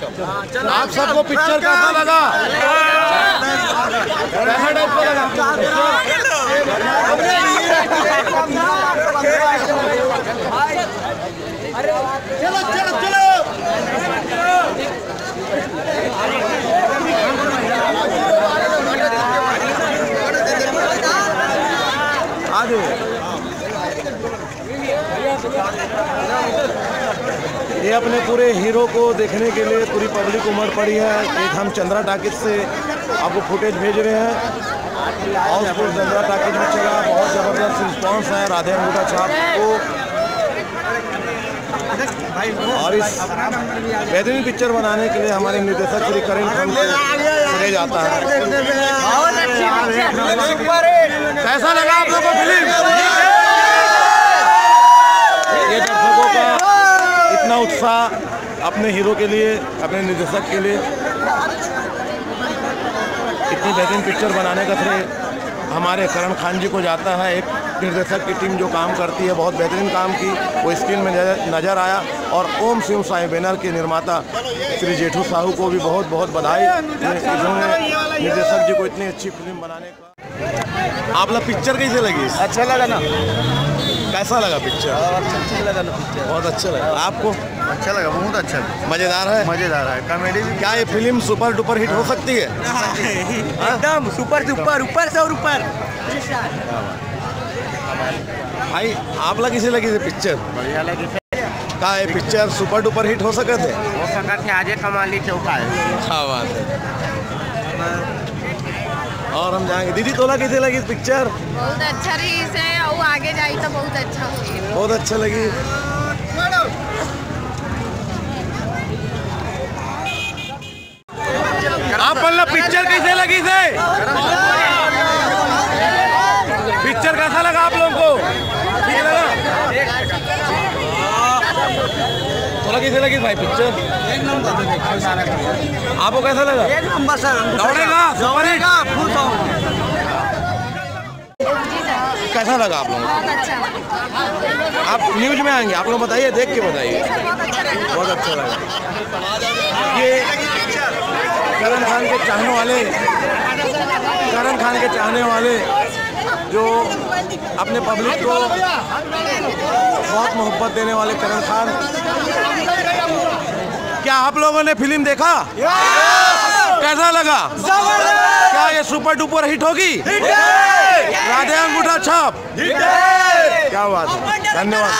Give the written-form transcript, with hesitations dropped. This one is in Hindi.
आप सबको पिक्चर कैसा लगा? कैसा टाइप का लगा? चलो चलो चलो ये अपने पूरे हीरो को देखने के लिए पूरी पब्लिक उमड़ पड़ी है। एक हम चंद्रा टाकिज से आपको फुटेज भेज रहे हैं। हाउसफुल चंद्रा टाकिज में चला, बहुत ज़बरदस्त रिस्पांस है राधे अंगूठा छाप को। और इस बेहतरीन पिक्चर बनाने के लिए हमारे निर्देशक श्री करण खान को श्रेय जाता है। कैसा लगा आप लोगों को फिल्म? ये दर्शकों का इतना उत्साह अपने हीरो के लिए, अपने निर्देशक के लिए, इतनी बेहतरीन पिक्चर बनाने का श्रेय हमारे करण खान जी को जाता है। एक निर्देशक की टीम जो काम करती है, बहुत बेहतरीन काम की, वो स्क्रीन में नज़र आया। और ओम शिव साई बैनर के निर्माता श्री जेठू साहू को भी बहुत बहुत बधाई, जिन्होंने निर्देशक जी को इतनी अच्छी फिल्म बनाने का। आप लोग पिक्चर कैसे लगी? अच्छा लगा ना। कैसा लगा पिक्चर? अच्छा लगा ना पिक्चर, बहुत अच्छा लगा। आपको? अच्छा लगा, बहुत अच्छा लगा। मज़ेदार है? मज़ेदार है। कॉमेडी भी। क्या ये फिल्म सुपर डुपर हिट हो सकती है? एकदम सुपर डुपर, ऊपर से और ऊपर। भाई आप लोग कैसे लगी थी पिक्चर? बढ़िया लगी। क्या ये पिक्चर सुपर डुपर हिट हो सके थे? हो सका थे, आज कमाली चौका है। क्या बात है। और हम जाएंगे। दीदी तोला कैसे लगी पिक्चर? बहुत अच्छा रही से, और आगे जाई तो बहुत अच्छा होगी। बहुत अच्छा लगी। आप मतलब पिक्चर कैसे लगी थे? पिक्चर कैसा लगा आप लोगों को? ठीक लगा? तोला कैसे लगी भाई पिक्चर? आपको कैसा लगा? एक नंबर सर। दौड़ेगा, दौड़ेगा, फुल दौड़। कैसा लगा आप लोगों को? बहुत अच्छा। आप न्यूज में आएंगे, आप लोग बताइए, देख के बताइए। बहुत अच्छा लगा। ये करण खान के चाहने वाले जो अपने पब्लिक को बहुत मोहब्बत देने वाले करण खान। क्या आप लोगों ने फिल्म देखा? कैसा लगा? क्या ये सुपर डुपर हिट होगी? राधे अंगूठा छाप। क्या बात है, धन्यवाद।